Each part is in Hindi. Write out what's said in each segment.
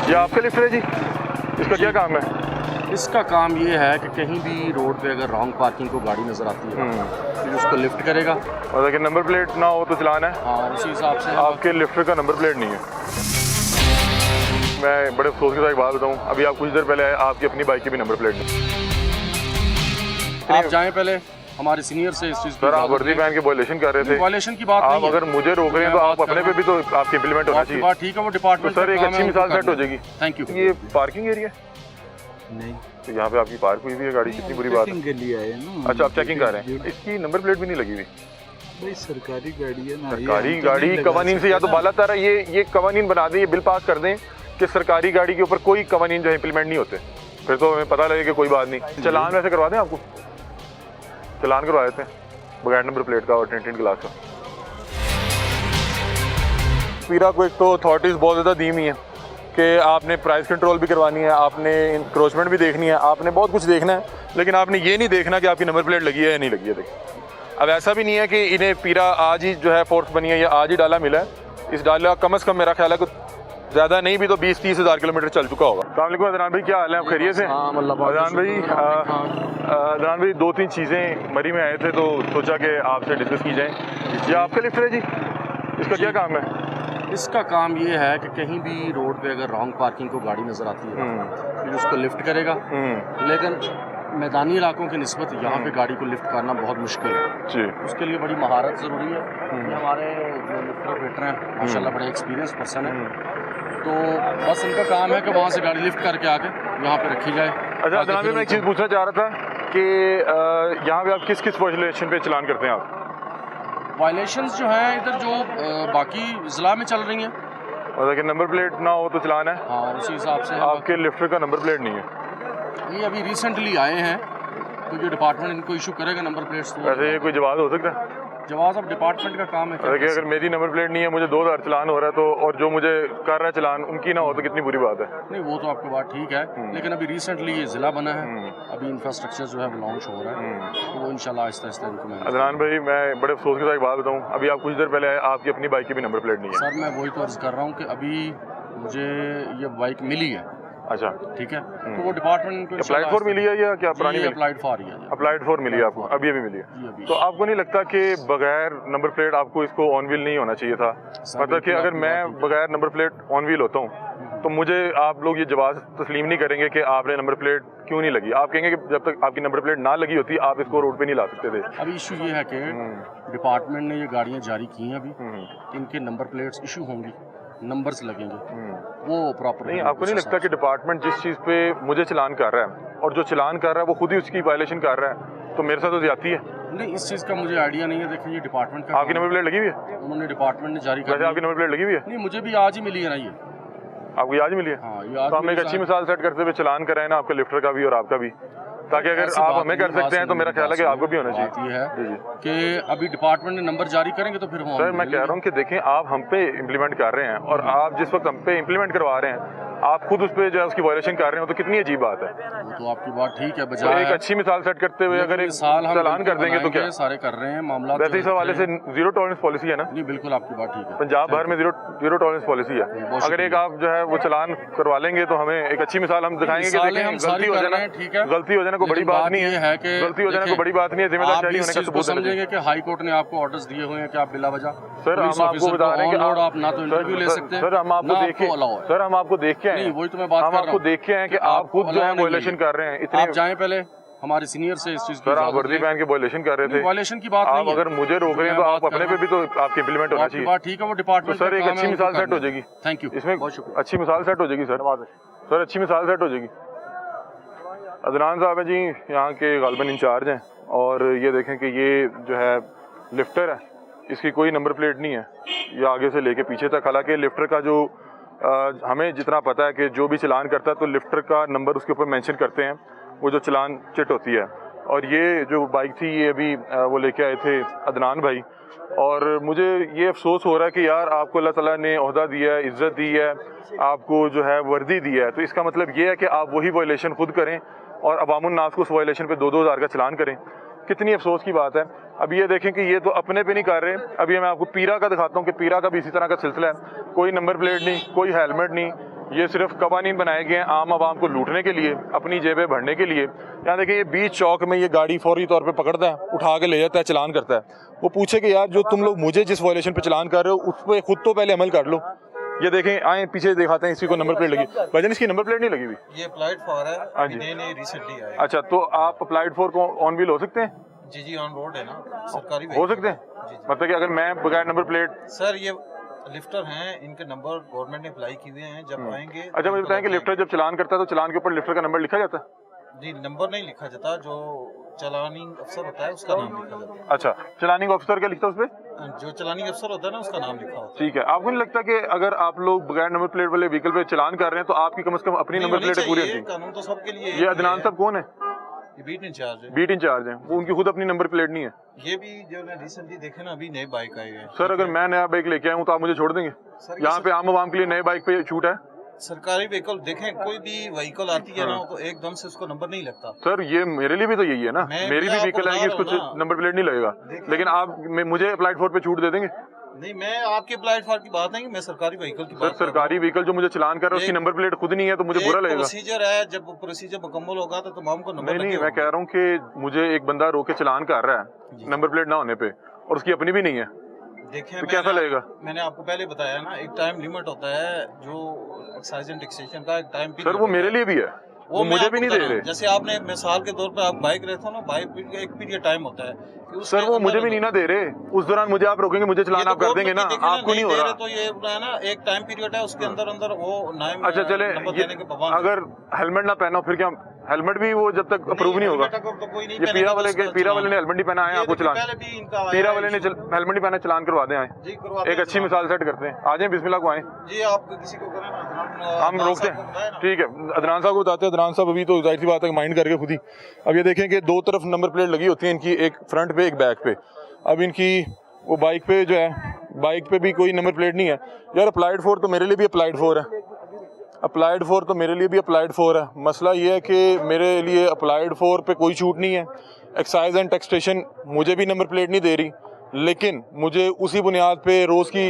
ये आपका लिफ्ट है जी, इसका क्या काम है? इसका काम ये है कि कहीं भी रोड पे अगर रॉन्ग पार्किंग को गाड़ी नज़र आती है तो उसको लिफ्ट करेगा। और अगर नंबर प्लेट ना हो तो चलान है। हाँ, उसी हिसाब से आपके लिफ्ट का नंबर प्लेट नहीं है। मैं बड़े अफसोस के साथ एक बात बताऊँ, अभी आप कुछ देर पहले आए, आपकी अपनी बाइक की भी नंबर प्लेट नहीं। आप जाएं पहले हमारे सीनियर से इस चीज़। सर आप वर्दी पहन के वायलेशन कर रहे थे। वायलेशन की बात आप नहीं है। अगर मुझे रोक रहे हैं तो आप अपने पे भी तो आपकी इम्प्लीमेंट होना चाहिए। बात ठीक है, वो डिपार्टमेंट तो सर एक अच्छी मिसाल सेट हो जाएगी। Thank you. ये पार्किंग एरिया नहीं, तो यहाँ पे आपकी पार्क हुई हुई है गाड़ी, कितनी बुरी बात है। के लिए आए ना। अच्छा, आप चेकिंग कर रहे हैं, इसकी नंबर प्लेट भी नहीं लगी हुई। भाई सरकारी गाड़ी है ना, सरकारी गाड़ी कवानीन से या तो बाला तारा ये कवानीन बना दें, ये बिल पास कर दें कि सरकारी गाड़ी के ऊपर कोई कवानीन जो है इम्प्लीमेंट नहीं होते, फिर तो हमें पता लगे कि कोई बात नहीं। चलान वैसे करवा दें, आपको चलान करवा देते हैं बगैर नंबर प्लेट का और टेंटेड ग्लास का। पीरा को एक तो अथॉरिटीज़ बहुत ज़्यादा दी हुई हैं कि आपने प्राइस कंट्रोल भी करवानी है, आपने इंक्रोचमेंट भी देखनी है, आपने बहुत कुछ देखना है, लेकिन आपने ये नहीं देखना कि आपकी नंबर प्लेट लगी है या नहीं लगी है। देखिए अब ऐसा भी नहीं है कि इन्हें पीरा आज ही जो है फोर्स बनी है या आज ही डाला मिला है। इस डाला कम से कम मेरा ख्याल है कि ज़्यादा नहीं भी तो 20-30 हज़ार किलोमीटर चल चुका होगा। अस्सलाम वालेकुम अदनान भाई, क्या हाल है? आप खैरियत से? अदनान भाई 2-3 चीज़ें मरी में आए थे तो सोचा कि आपसे डिस्कस की जाए। ये आपका लिफ्ट है जी, इसका क्या काम है? इसका काम ये है कि कहीं भी रोड पे अगर रॉन्ग पार्किंग को गाड़ी नज़र आती है फिर उसको लिफ्ट करेगा। लेकिन मैदानी इलाकों की निस्बत यहाँ पे गाड़ी को लिफ्ट करना बहुत मुश्किल है जी। उसके लिए बड़ी महारत ज़रूरी है। ये हमारे जो लिफ्ट ऑपरेटर हैं माशाल्लाह बड़े एक्सपीरियंस पर्सन हैं, तो बस इनका काम है कि वहाँ से गाड़ी लिफ्ट करके आके यहाँ पे रखी जाए। अच्छा अदनान भाई, मैं एक चीज़ पूछना चाह रहा था कि यहाँ पे आप किस किस वायलेशन पे चलान करते हैं आप? वायलेशंस जो हैं इधर जो बाकी ज़िला में चल रही हैं। और अगर नंबर प्लेट ना हो तो चलान है। हाँ, उसी हिसाब से आपके लिफ्ट का नंबर प्लेट नहीं है। ये अभी रिसेंटली आए हैं तो जो डिपार्टमेंट इनको इशू करेगा नंबर प्लेट्स तो वैसे ये कोई जवाब हो सकता है? जवाब अब डिपार्टमेंट का काम है। देखिए अगर मेरी नंबर प्लेट नहीं है, मुझे 2000 चलान हो रहा है तो, और जो मुझे कर रहा है चलान उनकी ना हो तो कितनी बुरी बात है। नहीं, वो तो आपकी बात ठीक है, लेकिन अभी रिसेंटली ये ज़िला बना है, अभी इंफ्रास्ट्रक्चर जो है वो लॉन्च हो रहा है, तो वो इंशाल्लाह आहिस्ता आहिस्ता इनको मैं। अदनान भाई मैं बड़े अफसोस के साथ एक बात बताऊँ, अभी आप कुछ देर पहले आए, आपकी अपनी बाइक की भी नंबर प्लेट नहीं है। सर मैं वही तो अर्ज़ कर रहा हूँ कि अभी मुझे ये बाइक मिली है। अच्छा ठीक है, तो वो डिपार्टमेंट को अप्लाइड फॉर मिली है या क्या पुरानी मिली? अप्लाइड फॉर ही है। अप्लाइड फॉर मिली है आपको, अभी मिली है। तो आपको नहीं लगता कि बगैर नंबर प्लेट आपको इसको ऑन व्हील नहीं होना चाहिए था? मतलब कि अगर मैं बगैर नंबर प्लेट ऑन व्हील होता हूँ तो मुझे आप लोग ये जवाब तस्लीम नहीं करेंगे कि आपने नंबर प्लेट क्यों नहीं लगी। आप कहेंगे कि जब तक आपकी नंबर प्लेट ना लगी होती आप इसको रोड पे नहीं ला सकते थे। अभी इशू ये है कि डिपार्टमेंट ने ये गाड़ियाँ जारी की हैं, अभी इनके नंबर प्लेट्स इशू होंगी, नंबर्स लगेंगे, वो प्रॉपर नहीं। आपको नहीं लगता कि डिपार्टमेंट जिस चीज़ पे मुझे चलान कर रहा है और जो चलान कर रहा है वो खुद ही उसकी वायलेशन कर रहा है, तो मेरे साथ तो ज्यादती है? नहीं, इस चीज़ का मुझे आइडिया नहीं है। देखिए ये डिपार्टमेंट का आपकी नंबर प्लेट लगी हुई है? उन्होंने डिपार्टमेंट ने जारी कर दी। आपकी नंबर प्लेट लगी हुई है? नहीं, मुझे भी आज ही मिली है ना ये। आपको आज मिली है? हाँ, तो हम एक अच्छी मिसाल सेट करते हुए चलान कराए ना आपके लिफ्टर का भी और आपका भी, ताकि अगर आप हमें कर सकते हैं तो मेरा ख्याल है कि आपको भी होना चाहिए। ये है कि अभी डिपार्टमेंट ने नंबर जारी करेंगे तो फिर हम। सर मैं कह रहा हूँ कि देखें आप हम पे इम्प्लीमेंट कर रहे हैं और आप जिस वक्त हम पे इम्प्लीमेंट करवा रहे हैं आप खुद उस पे जो है उसकी वायलेशन कर रहे हो तो कितनी अजीब बात है। वो तो आपकी बात ठीक है, तो बजाय एक अच्छी मिसाल सेट करते हुए अगर एक चलान कर देंगे तो क्या सारे कर रहे हैं मामला। वैसे इस हवाले से जीरो टॉलरेंस पॉलिसी है ना? नहीं, बिल्कुल आपकी बात ठीक है, पंजाब भर में जीरो टॉलरेंस पॉलिसी है। अगर एक आप जो है वो चलान करवा लेंगे तो हमें एक अच्छी मिसाल हम दिखाएंगे कि गलती हो जाना, गलती हो जाना कोई बड़ी बात नहीं है, गलती हो जाना कोई बड़ी बात नहीं है, जिम्मेदार शहरी होने का सबूत समझेंगे कि हाई कोर्ट ने आपको ऑर्डर्स दिए हुए हैं कि आप बिला वजह। सर हम आपको बता रहे हैं कि आप ना तो इंटरव्यू ले सकते हैं, सर हम आपको देख के आए हैं, वही तो मैं बात हम आपको देख के आए कि आप खुद जो है वायलेशन कर रहे हैं। इतने आप जाएं पहले हमारे सीनियर से इस चीज की। सर आप वर्दी पहन के वायलेशन कर रहे थे। वायलेशन की बात आप अगर मुझे रोक रहे हैं तो आप अपने पे भी तो आपकी इम्प्लीमेंट होना चाहिए। बात ठीक है, वो डिपार्टमेंट। सर एक अच्छी मिसाल सेट हो जाएगी। थैंक यू, इसमें अच्छी मिसाल सेट हो जाएगी। सर अच्छी मिसाल सेट हो जाएगी। अदनान साहब है जी यहाँ के गालिबन इंचार्ज हैं और ये देखें कि ये जो है लिफ्टर है, इसकी कोई नंबर प्लेट नहीं है, ये आगे से लेके पीछे तक। हालांकि लिफ्टर का जो हमें जितना पता है कि जो भी चलान करता है तो लिफ्टर का नंबर उसके ऊपर मेंशन करते हैं, वो जो चलान चिट होती है। और ये जो बाइक थी ये अभी वो लेके आए थे अदनान भाई, और मुझे ये अफसोस हो रहा है कि यार आपको अल्लाह ताला ने ओहदा दिया है, इज़्ज़त दी है, आपको जो है वर्दी दी है, तो इसका मतलब ये है कि आप वही वायलेशन खुद करें और अवामुन नास को उस वायलेशन पे 2-2 हज़ार का चलान करें। कितनी अफसोस की बात है। अब ये देखें कि ये तो अपने पे नहीं कर रहे। अभी मैं आपको पीरा का दिखाता हूँ कि पीरा का भी इसी तरह का सिलसिला है। कोई नंबर प्लेट नहीं, कोई हेलमेट नहीं, ये सिर्फ कवानीन बनाए गए हैं आम आवाम को लूटने के लिए, अपनी जेबें भरने के लिए। यहाँ देखिए ये बीच चौक में ये गाड़ी फौरी तौर पे पकड़ता है, उठा के ले जाता है, चलान करता है। वो पूछे कि यार जो तुम लोग मुझे जिस वायलेशन पे चलान कर रहे हो उस पर खुद तो पहले अमल कर लो। ये देखें, आए पीछे दिखाते हैं, इसी को नंबर प्लेट लगी। भाईजान इसकी नंबर प्लेट नहीं लगी हुई। ये अप्लाइड फॉर है, हाँ जी। नई रिसेंटली आया। अच्छा, तो आप अप्लाइड फॉर को ऑन व्हील हो सकते हैं? जी जी, ऑन रोड है ना, सरकारी हो सकते हैं? जी जी। मतलब कि अगर मैं बगैर नंबर प्लेट। सर ये लिफ्टर हैं, इनके नंबर गवर्नमेंट ने अप्लाई किए हुए हैं, जब आएंगे। अच्छा, मुझे बताएं कि लिफ्टर जब चलान करता है तो चलान के ऊपर लिफ्टर का नंबर लिखा जाता है? जी, नंबर नहीं लिखा जाता, जो चलानी अफसर होता है उसका नाम लिखा जाता है। अच्छा, चलानिंग ऑफिसर क्या लिखता है उसपे? जो चलानी अफसर होता है ना उसका नाम लिखा होता है। ठीक है। आपको नहीं लगता कि अगर आप लोग बगैर नंबर प्लेट वाले व्हीकल पे चलान कर रहे हैं तो आपकी कम से कम अपनी नहीं नंबर होनी प्लेट पूरी चाहिए, होती? कानून तो सबके लिए ये अदनान साहब कौन है? ये बीट इंचार्ज है। बीट इंचार्ज हैं, वो उनकी खुद अपनी नंबर प्लेट नहीं है। ये भी जो ना रिसेंटली देखे ना, अभी नए बाइक आए हैं। सर अगर मैं नया बाइक लेके आया हूँ तो आप मुझे छोड़ देंगे? सर, यहाँ पे आम आवाम के लिए नए बाइक पे छूट है। सरकारी व्हीकल देखें, कोई भी व्हीकल आती है ना तो एकदम से उसको नंबर नहीं लगता। सर ये मेरे लिए भी तो यही है ना, मैं मेरी भी आपको व्हीकल है कि बता इसको रहा हूं ना। नंबर प्लेट नहीं लगेगा, लेकिन आप मुझे अप्लाइड फॉर पे छूट दे देंगे? नहीं, मैं आपके अप्लाइड फॉर की बात नहीं, मैं सरकारी व्हीकल की सर बात कर रहा सरकारी व्हीकल जो मुझे चलान कर रहा है उसकी नंबर प्लेट खुद नहीं है तो मुझे बुरा लगेगा। प्रोसीजर है, जब प्रोसीजर मुकम्मल होगा तो तमाम को नंबर नहीं, मैं कह रहा हूँ कि मुझे एक बंदा रोक के चलान कर रहा है नंबर प्लेट ना होने पे और उसकी अपनी भी नहीं है, देखें तो कैसा लगेगा? मैंने आपको पहले बताया ना, एक टाइम लिमिट होता है जो एक्साइज एंड टैक्सेशन का, एक टाइम सर वो मेरे लिए भी है, वो मुझे भी नहीं दे रहे। जैसे आपने मिसाल के तौर पे आप बाइक रहते हो ना, बाइक का एक पीरियड टाइम होता है कि सर वो मुझे भी नहीं ना दे रहे, उस दौरान मुझे आप रोकेंगे, मुझे चलान आप कर देंगे ना, आपको नहीं हो रहा। तो ये है ना, एक टाइम पीरियड है, उसके अंदर अंदर वो नाम। अच्छा चले, अगर हेलमेट ना पहना फिर क्या? हेलमेट भी वो जब तक अप्रूव नहीं होगा। ये पीरा वाले ने हेलमेट नहीं पहना है, आपको चलान पीरा वाले ने हेलमेट नहीं पहना, चलान करवा दें। आए एक अच्छी मिसाल सेट करते हैं, आ जाए बिस्मिल्लाह को आए जी। आप किसी को करें ना, हम रोकते हैं, ठीक है। अदनान साहब को बताते हैं। अदनान साहब अभी तो जाहिर सी बात है माइंड करके खुद ही। अब ये देखें कि दो तरफ नंबर प्लेट लगी होती है इनकी, एक फ्रंट पे एक बैक पे। अब इनकी वो बाइक पे जो है, बाइक पे भी कोई नंबर प्लेट नहीं है। यार अप्लाइड फॉर तो मेरे लिए भी अप्लाइड फॉर है, अप्लाइड फॉर तो मेरे लिए भी अप्लाइड फॉर है। मसला ये है कि मेरे लिए अप्लाइड फॉर पे कोई छूट नहीं है। एक्साइज एंड टैक्सेशन मुझे भी नंबर प्लेट नहीं दे रही, लेकिन मुझे उसी बुनियाद पे रोज़ की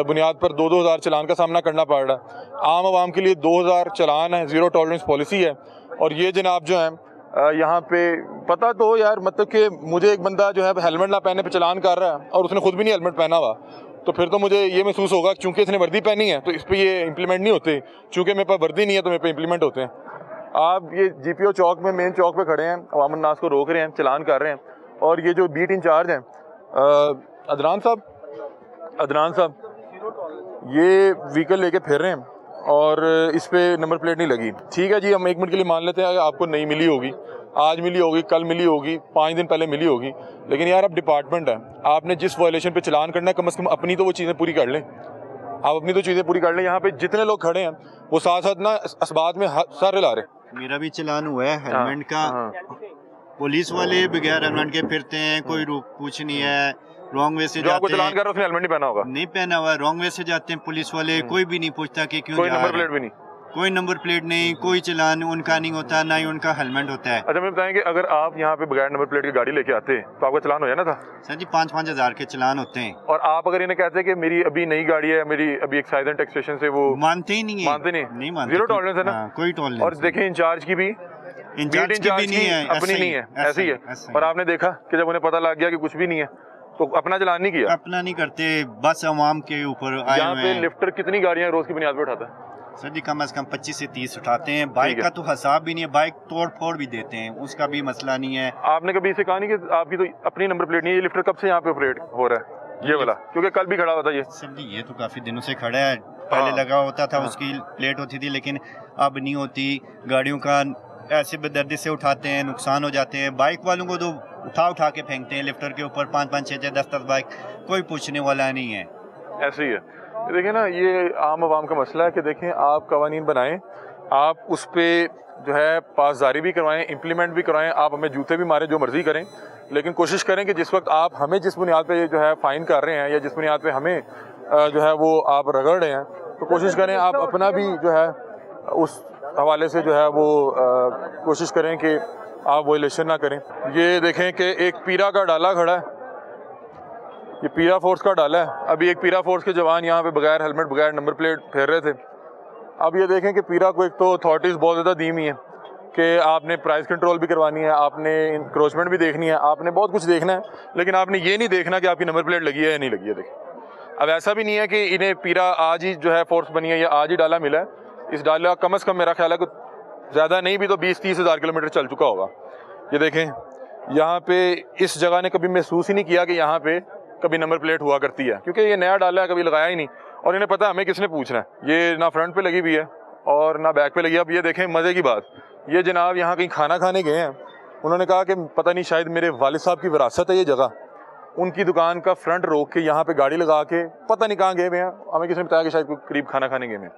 बुनियाद पर 2-2 हज़ार चलान का सामना करना पड़ रहा है। आम आवाम के लिए 2000 चलान है, ज़ीरो टॉलरेंस पॉलिसी है। और ये जनाब जो है यहाँ पे पता तो यार, मतलब कि मुझे एक बंदा जो है हेलमेट ना पहने पे चलान कर रहा है और उसने खुद भी नहीं हेलमेट पहना हुआ, तो फिर तो मुझे ये महसूस होगा चूंकि इसने वर्दी पहनी है तो इस पर ये इंप्लीमेंट नहीं होते, चूंकि मेरे पास वर्दी नहीं है तो मेरे पे इंप्लीमेंट होते हैं। आप ये GPO चौक में, मेन चौक पे खड़े हैं, अवाम नास को रोक रहे हैं, चलान कर रहे हैं, और ये जो बीट इंचार्ज हैं अदनान साहब ये व्हीकल लेके फिर रहे हैं और इस पे नंबर प्लेट नहीं लगी। ठीक है जी, हम 1 मिनट के लिए मान लेते हैं आपको नहीं मिली होगी, आज मिली होगी, कल मिली होगी, 5 दिन पहले मिली होगी, लेकिन यार अब डिपार्टमेंट है, आपने जिस वायलेशन पे चलान करना है कम से कम अपनी तो वो चीज़ें पूरी कर लें। आप अपनी तो चीज़ें पूरी कर लें। यहाँ पे जितने लोग खड़े हैं वो साथ साथ ना असबात में सर हिला रहे। मेरा भी चलान हुआ है हेलमेट का। पुलिस वाले बगैर हेलमेट के फिरते हैं, कोई पूछ नहीं है, रॉन्ग वे से जो आपको जाते चलान हैं, कर रहा है उसने हेलमेट नहीं पहना होगा, नहीं पहना हुआ, रॉन्ग वे से जाते हैं पुलिस वाले, कोई भी नहीं पूछता कि क्यों कोई जा नंबर रहे प्लेट हैं। भी नहीं, कोई नंबर प्लेट नहीं, कोई चलान उनका नहीं होता, ना ही उनका हेलमेट होता है। अच्छा, मैं बताएंगे अगर आप यहाँ पे बगैर नंबर प्लेट की गाड़ी लेके आते तो आपका चलान हो जाना था? सर जी 5-5 हज़ार के चलान होते हैं। और आप अगर इन्हें कहते हैं कि मेरी अभी नई गाड़ी है, मेरी अभी एक्साइज एंड टैक्सेशन से वो मानते ही नहीं है, मानते नहीं मानते, जीरो टॉलरेंस है ना। हाँ, कोई टॉलरेंस। और देखें इंचार्ज की भी, इंचार्ज की भी नहीं है, अपनी नहीं है, ऐसी ही है। और आपने देखा कि जब उन्हें पता लग गया कि कुछ भी नहीं है तो अपना चलान नहीं किया, अपना नहीं करते, बस अवाम के ऊपर आए यहाँ हुए पे हैं। लिफ्टर कितनी गाड़ियाँ रोज की बुनियाद पे उठाता है? सर जी कम से कम 25 से 30 उठाते हैं। बाइक का तो हिसाब भी नहीं है, बाइक तोड़ फोड़ भी देते हैं, उसका भी मसला नहीं है। आपने कभी इसे कहा नहीं कि आपकी तो अपनी नंबर प्लेट नहीं है, ये लिफ्टर कब से यहाँ पे ऑपरेट हो रहा है ये वाला? क्योंकि कल भी खड़ा हुआ था ये। सर जी ये तो काफी दिनों से खड़ा है, पहले लगा होता था, उसकी प्लेट होती थी, लेकिन अब नहीं होती। गाड़ियों का ऐसे बेदर्दी से उठाते हैं, नुकसान हो जाते हैं। बाइक वालों को तो उठा के फेंकते हैं लिफ्टर के ऊपर, 5-5, 6-6, 10-10 बाइक, कोई पूछने वाला नहीं है। ऐसे ही है। देखिए ना, ये आम आवाम का मसला है कि देखें आप कवानीन बनाएं, आप उस पर जो है पासदारी भी करवाएं, इम्प्लीमेंट भी करवाएं, आप हमें जूते भी मारें, जो मर्जी करें, लेकिन कोशिश करें कि जिस वक्त आप हमें जिस बुनियाद पे जो है फ़ाइन कर रहे हैं या जिस बुनियाद पे हमें जो है वो आप रगड़ रहे हैं, तो कोशिश करें आप अपना भी जो है उस हवाले से जो है वो कोशिश करें कि आप वॉयलेशन ना करें। ये देखें कि एक पीरा का डाला खड़ा है, ये पीरा फोर्स का डाला है। अभी एक पीरा फोर्स के जवान यहाँ पे बगैर हेलमेट बगैर नंबर प्लेट फेर रहे थे। अब ये देखें कि पीरा को एक तो अथॉरिटीज़ बहुत ज़्यादा दी हुई हैं कि आपने प्राइस कंट्रोल भी करवानी है, आपने इंक्रोचमेंट भी देखनी है, आपने बहुत कुछ देखना है, लेकिन आपने ये नहीं देखना कि आपकी नंबर प्लेट लगी है या नहीं लगी है। देखें अब ऐसा भी नहीं है कि इन्हें पीरा आज ही जो है फोर्स बनी है या आज ही डाला मिला है। इस डाला कम से कम मेरा ख्याल है कि ज़्यादा नहीं भी तो 20-30 हज़ार किलोमीटर चल चुका होगा। ये देखें यहाँ पे इस जगह ने कभी महसूस ही नहीं किया कि यहाँ पे कभी नंबर प्लेट हुआ करती है, क्योंकि ये नया डाला है, कभी लगाया ही नहीं। और इन्हें पता है हमें किसने पूछना है। ये ना फ्रंट पे लगी हुई है और ना बैक पे लगी है। अब ये देखें मज़े की बात, ये जनाब यहाँ कहीं खाना खाने गए हैं। उन्होंने कहा कि पता नहीं शायद मेरे वालिद साहब की विरासत है ये जगह। उनकी दुकान का फ्रंट रोक के यहाँ पे गाड़ी लगा के पता नहीं कहाँ गए हुए हैं। हमें किसी ने बताया कि शायद कोई करीब खाना खाने गए हैं।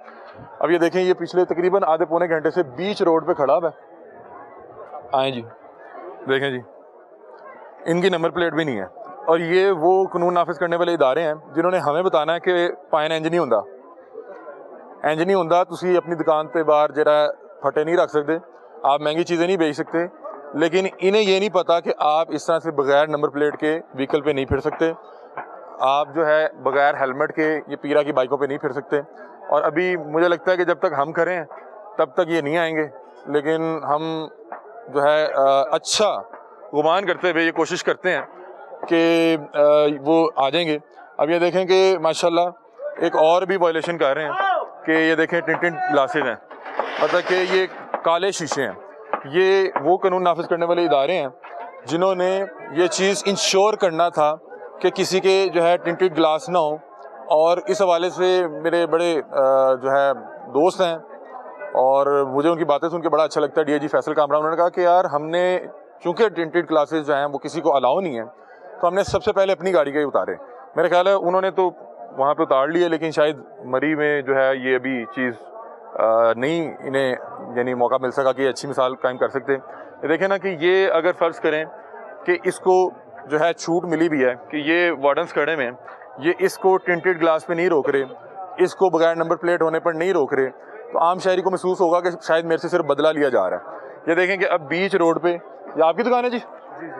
अब ये देखें ये पिछले तकरीबन आधे पौने घंटे से बीच रोड पे खड़ा है। आए जी देखें जी, इनकी नंबर प्लेट भी नहीं है। और ये वो कानून नाफिज करने वाले इदारे हैं जिन्होंने हमें बताना है कि पाइन इंज नहीं होंदा, इंज नहीं होंदा। तुसी अपनी दुकान पे बाहर जरा फटे नहीं रख सकते, आप महंगी चीज़ें नहीं बेच सकते, लेकिन इन्हें ये नहीं पता कि आप इस तरह से बगैर नंबर प्लेट के व्हीकल पे नहीं फिर सकते, आप जो है बगैर हेलमेट के ये पीरा की बाइकों पे नहीं फिर सकते। और अभी मुझे लगता है कि जब तक हम करें तब तक ये नहीं आएंगे, लेकिन हम जो है अच्छा गुमान करते हुए ये कोशिश करते हैं कि वो आ जाएंगे। अब ये देखें कि माशाल्लाह एक और भी वायलेशन कर रहे हैं कि ये देखें टिंटेड ग्लासेस हैं, मतलब कि ये काले शीशे हैं। ये वो कानून नाफिज करने वाले इदारे हैं जिन्होंने ये चीज़ इंश्योर करना था कि किसी के जो है टिंटेड ग्लास ना हो। और इस हवाले से मेरे बड़े जो है दोस्त हैं और मुझे उनकी बातें सुन के बड़ा अच्छा लगता है। डीआईजी फैसल कामरान, उन्होंने कहा कि यार हमने चूँकि टिंटेड ग्लासेस जो हैं वो किसी को अलाउ नहीं है, तो हमने सबसे पहले अपनी गाड़ी के उतारे। मेरे ख्याल है उन्होंने तो वहाँ पे उतार लिए, लेकिन शायद मरी में जो है ये अभी चीज़ नहीं इन्हें यानी मौका मिल सका कि अच्छी मिसाल कायम कर सकते। ये देखें ना कि ये अगर फ़र्ज़ करें कि इसको जो है छूट मिली भी है कि ये वार्डन्स खड़े में ये इसको टिंटेड ग्लास पे नहीं रोक रहे, इसको बगैर नंबर प्लेट होने पर नहीं रोक रहे, तो आम शहरी को महसूस होगा कि शायद मेरे से सिर्फ बदला लिया जा रहा है। ये देखें कि अब बीच रोड पे, ये आपकी दुकान है जी?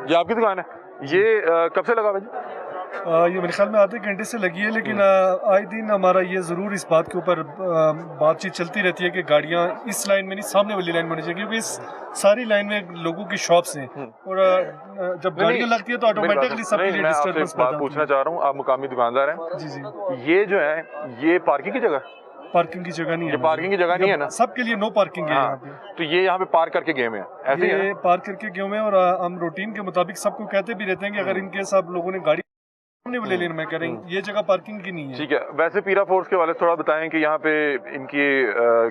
ये आपकी दुकान है? ये कब से लगा हुआ जी? ये मेरे ख्याल में आधे घंटे से लगी है, लेकिन आए दिन हमारा ये ज़रूर इस बात के ऊपर बातचीत चलती रहती है कि गाड़ियाँ इस लाइन में नहीं सामने वाली लाइन में होनी चाहिए, क्योंकि इस सारी लाइन में लोगों की शॉप्स हैं और जब गाड़ियाँ लगती है तो ऑटोमेटिकली सबके लिए डिस्टर्बेंस पैदा होती है। पूछना चाह रहा हूँ, आप मुकामी दुकानदार हैं जी जी, ये जो है ये पार्किंग की जगह, पार्किंग की जगह नहीं है, ये पार्किंग की जगह नहीं है ना, सबके लिए नो पार्किंग है यहाँ पे। तो ये यहाँ पे पार्क करके गए हैं ऐसे ही है ये ना? पार्क करके गए हुए हैं और हम रूटीन के मुताबिक सबको कहते भी रहते हैं कि अगर इनके साथ लोगों ने गाड़ी सामने वाले लेन में करें, ये जगह पार्किंग की नहीं है। ठीक है। वैसे पीरा फोर्स के वाले थोड़ा बताएं कि यहाँ पे इनकी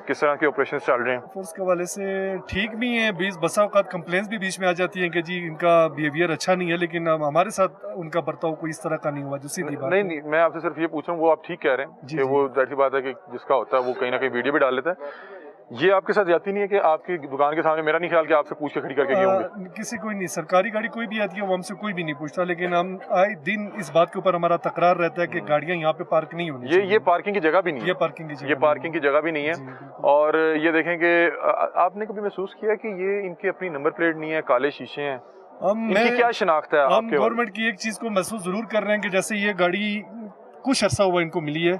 किस तरह के ऑपरेशंस चल रहे हैं? फोर्स के वाले से ठीक भी हैं, बसा औकात कंप्लेंट्स भी बीच में आ जाती हैं कि जी इनका बिहेवियर अच्छा नहीं है, लेकिन हमारे साथ उनका बर्ताव कोई इस तरह का नहीं हुआ जो सीधी बात है। नहीं, मैं आपसे सिर्फ ये पूछ रहा हूँ, वो आप ठीक कह रहे हैं कि वो जाहिर सी बात है कि जिसका होता है वो कहीं ना कहीं वीडियो भी डाल लेता है। ये आपके साथ जाती नहीं है कि आपकी दुकान के सामने, मेरा नहीं ख्याल कि आपसे पूछ के खड़ी करके गए होंगे? किसी कोई नहीं, सरकारी गाड़ी कोई भी आती है वो हमसे कोई भी नहीं पूछता, लेकिन हम आए दिन इस बात के ऊपर हमारा तकरार रहता है कि गाड़ियाँ यहाँ पे पार्क नहीं होनी चाहिए। ये पार्किंग की जगह भी नहीं है, ये पार्किंग की जगह, ये पार्किंग की जगह भी नहीं है। और ये देखें कि आपने कभी महसूस किया कि ये इनकी अपनी नंबर प्लेट नहीं है, काले शीशे हैं, इनकी क्या शिनाख्त है? हम गवर्नमेंट की एक चीज को महसूस जरूर कर रहे हैं कि जैसे ये गाड़ी कुछ अर्सा हुआ इनको मिली है,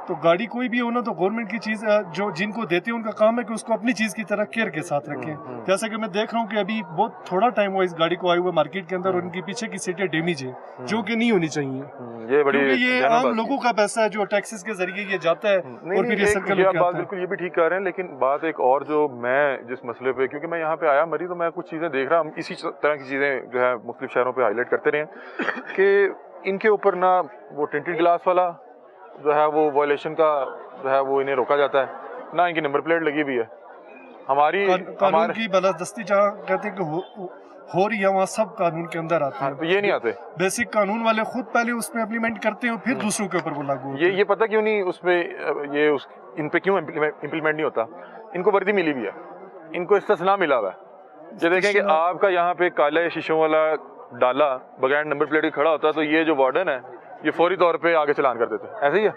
तो गाड़ी कोई भी हो ना, तो गवर्नमेंट की चीज जो जिनको देते हैं उनका काम है कि उसको अपनी चीज की तरह केयर के साथ रखें। जैसे कि मैं देख रहा हूँ कि अभी बहुत थोड़ा टाइम हुआ इस गाड़ी को आए हुए मार्केट के अंदर और इनकी पीछे की सीटें डैमेज है, जो कि नहीं होनी चाहिए। ये बड़ी क्योंकि ये आम लोगों का पैसा है जो टैक्सेस के जरिए ये जाता है और फिर ये सर्कल आप बात बिल्कुल ये भी ठीक कर रहे हैं, लेकिन बात एक और जो मैं जिस मसले पे, क्योंकि मैं यहाँ पे आया मरी, तो मैं कुछ चीज़ें देख रहा हूँ, इसी तरह की चीज़ें जो है मुख्तलिफ शहरों पे हाईलाइट करते रहे कि इनके ऊपर ना वो टिंटेड ग्लास वाला जो है वो वायलेशन का जो है वो इन्हें रोका जाता है, ना इनकी नंबर प्लेट लगी हुई है। कानून की बलादस्ती जहाँ कहते हैं कि हो रही है, वहाँ सब कानून के अंदर आते हैं। तो ये नहीं आते बेसिक कानून वाले खुद पहले उसमें इम्प्लीमेंट करते हैं और फिर दूसरों के ऊपर वो लागू होता है। ये पता क्यों नहीं उसमें इन पे क्यों इम्प्लीमेंट नहीं होता? इनको वर्दी मिली भी है, इनको इस्तिस्ना मिला हुआ है। ये देखें कि आपका यहाँ पे काले शीशों वाला डाला बगैर नंबर प्लेट के खड़ा होता, तो ये जो वार्डन है ये फौरी तौर पे आगे चलान कर देते हैं। ऐसे ही है।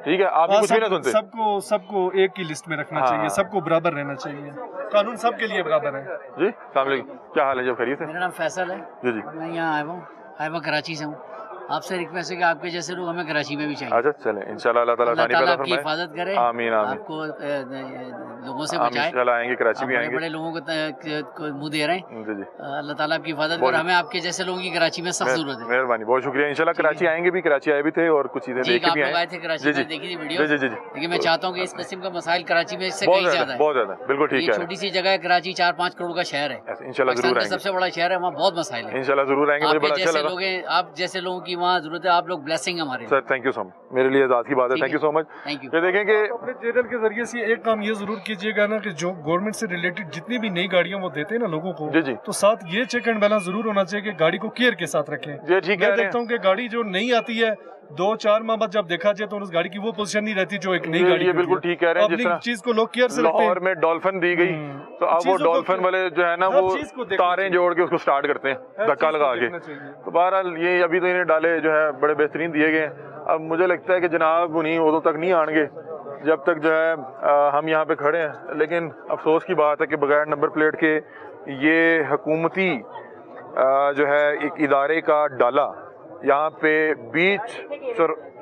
ठीक है, आप भी कुछ भी ना सुनते। सबको सबको एक ही लिस्ट में रखना हाँ। चाहिए, सबको बराबर रहना चाहिए, कानून सबके लिए बराबर है। जी अस्सलाम वालेकुम, क्या हाल है? जब खैरियत से? मेरा नाम फैसल है, जी जी। मैं यहाँ आया हुआ कराची से हूँ। आपसे रिक्वेस्ट है कि आपके जैसे लोग हमें कराची में भी चाहिए। अच्छा चलें, इंशाल्लाह अल्लाह ताला अल्लाह आसानी ताला पैदा आपकी फरमाए। हिफाजत करे, आमीन आमीन। आपको लोगों से हम बचाए। इंशाल्लाह आएंगे, कराची भी बड़े आएंगे। बड़े लोगों को मुंह दे रहे हैं, जी जी, अल्लाह ताला आपकी हिफाजत बहुत- करे। हमें आपके जैसे लोगों की कराची में सख्त जरूरत है। मेहरबानी, बहुत शुक्रिया। इंशाल्लाह कराची आएंगे भी, कराची आए भी थे और कुछ चीजें जी, देख के आप भी लोग आए आए। थे कराची जी जी में, देखी थी जी वीडियो। जी जी जी। लेकिन मैं चाहता हूँ कि इस किस्म का मसाइल कराची में इससे बहुत कहीं ज्यादा ज्यादा, है। बहुत ज्यादा, बिल्कुल ठीक ये है। छोटी सी जगह है कराची, 4-5 करोड़ का शहर है, इंशाल्लाह पाकिस्तान जरूर का आएंगे, सबसे बड़ा शहर है, वहाँ बहुत मसाइल है। इंशाल्लाह जरूर आएंगे। मुझे आपके बड़ा अच्छा जैसे लगा लोग हैं, आप जैसे लोगों की वहाँ जरूरत है। आप लोग ब्लेसिंग है हमारे लिए। Sir, thank you so much, मेरे लिए एजाज की बात है। ठीक थैंक है। You so much. Thank you. ये देखें कि अपने चैनल के जरिए से एक काम ये जरूर कीजिएगा ना कि जो गवर्नमेंट से रिलेटेड जितनी भी नई गाड़ियां वो देते हैं ना लोगों को, जी जी, तो साथ ये चेक एंड बैलेंस जरूर होना चाहिए कि गाड़ी को केयर के साथ रखें। ये ठीक मैं है। देखता हूँ कि गाड़ी जो नई आती है 2-4 माह बाद जब देखा जाए तो उस गाड़ी की वो पोजीशन नहीं रहती जो एक नई गाड़ी ये की बिल्कुल होती ठीक कह रहे हैं। है। जिस अपनी तरह चीज को लोग केयर से रखते लाहौर हैं। में डॉल्फिन दी गई, तो अब वो चीज़ों को डॉल्फिन वाले जो है ना हर वो चीज़ को देखना तारें चाहिए। जोड़ के उसको स्टार्ट करते हैं हर धक्का चीज़ को लगा के। देखना चाहिए। तो बहरहाल ये अभी तो इन्हें डाले जो है बड़े बेहतरीन दिए गए हैं। अब मुझे लगता है कि जनाब उन्हीं उदों तक नहीं आएंगे जब तक जो है हम यहाँ पे खड़े हैं। लेकिन अफसोस की बात है कि बगैर नंबर प्लेट के ये हुकूमती जो है एक इदारे का डाला यहाँ पे बीच